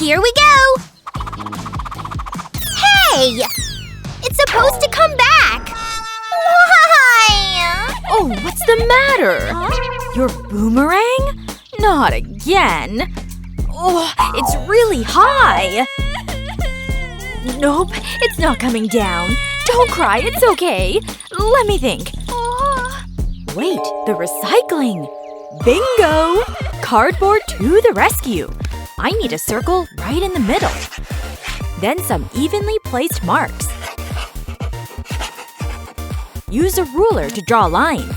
Here we go! Hey! It's supposed to come back! Why? Oh, what's the matter? Your boomerang? Not again. Oh, it's really high. Nope, it's not coming down. Don't cry, it's okay. Let me think. Wait, the recycling. Bingo! Cardboard to the rescue. I need a circle right in the middle. Then some evenly placed marks. Use a ruler to draw lines.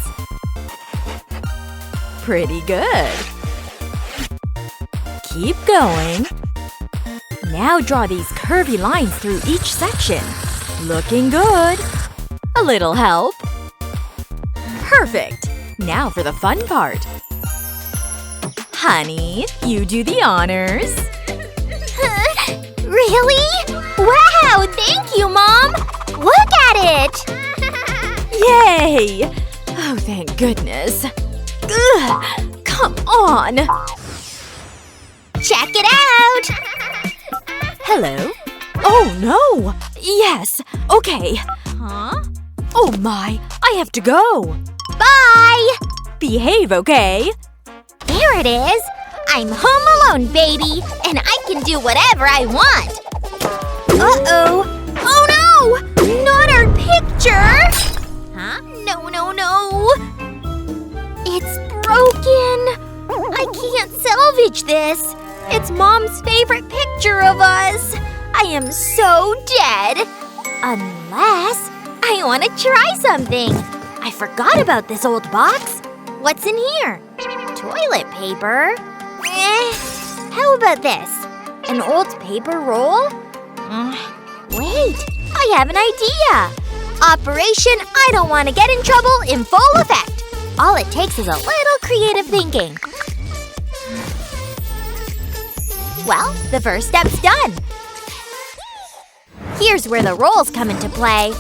Pretty good. Keep going. Now draw these curvy lines through each section. Looking good. A little help. Perfect. Now for the fun part. Honey, you do the honors. Really? Wow! Thank you, Mom! Look at it! Yay! Oh, thank goodness. Ugh, come on! Check it out! Hello? Oh, no! Yes! Okay. Huh? Oh my, I have to go! Bye! Behave, okay? There it is! I'm home alone, baby! And I can do whatever I want! Uh-oh! Oh no! Not our picture! Huh? No, no, no! It's broken! I can't salvage this! It's Mom's favorite picture of us! I am so dead! Unless I want to try something! I forgot about this old box! What's in here? Toilet paper? How about this? An old paper roll? Wait! I have an idea! Operation I don't want to get in trouble in full effect! All it takes is a little creative thinking. Well, the first step's done. Here's where the rolls come into play.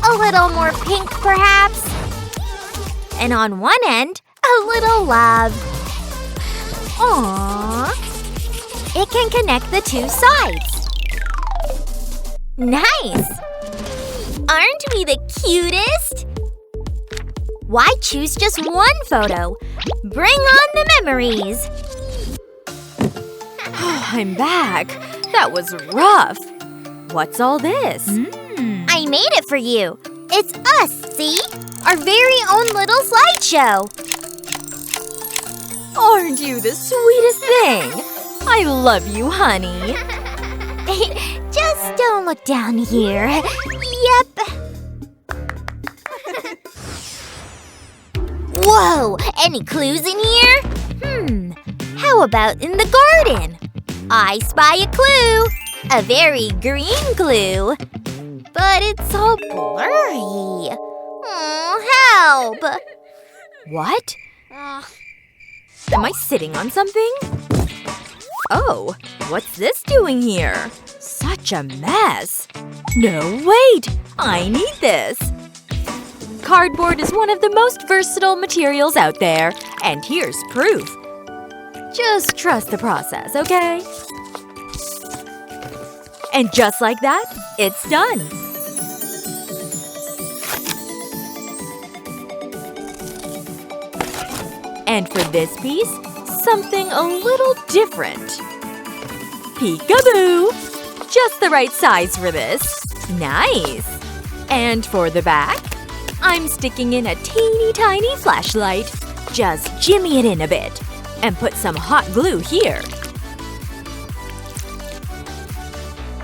A little more pink, perhaps? And on one end, a little love. Aww. It can connect the two sides. Nice! Aren't we the cutest? Why choose just one photo? Bring on the memories! I'm back. That was rough. What's all this? I made it for you. It's us, see? Our very own little slideshow. Aren't you the sweetest thing? I love you, honey. Just don't look down here. Yep. Whoa! Any clues in here? How about in the garden? I spy a clue. A very green clue. But it's all blurry. Oh, help! What? Am I sitting on something? Oh, what's this doing here? Such a mess. No, wait! I need this. Cardboard is one of the most versatile materials out there. And here's proof. Just trust the process, okay? And just like that, it's done. And for this piece, something a little different. Peekaboo! Just the right size for this. Nice! And for the back, I'm sticking in a teeny tiny flashlight. Just jimmy it in a bit. And put some hot glue here.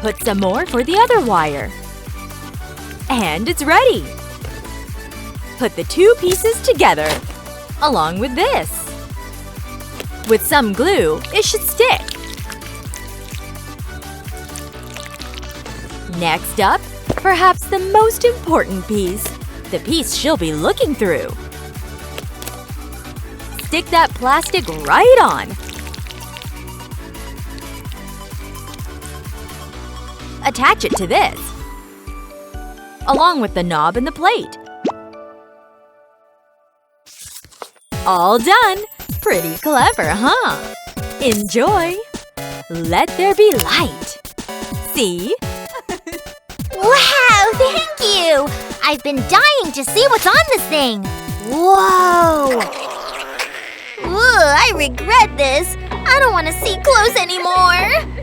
Put some more for the other wire. And it's ready! Put the two pieces together, along with this. With some glue, it should stick. Next up, perhaps the most important piece. The piece she'll be looking through. Stick that plastic right on. Attach it to this, along with the knob and the plate. All done! Pretty clever, huh? Enjoy! Let there be light. See? Wow, thank you! I've been dying to see what's on this thing. Whoa! Ugh, I regret this. I don't want to see close anymore.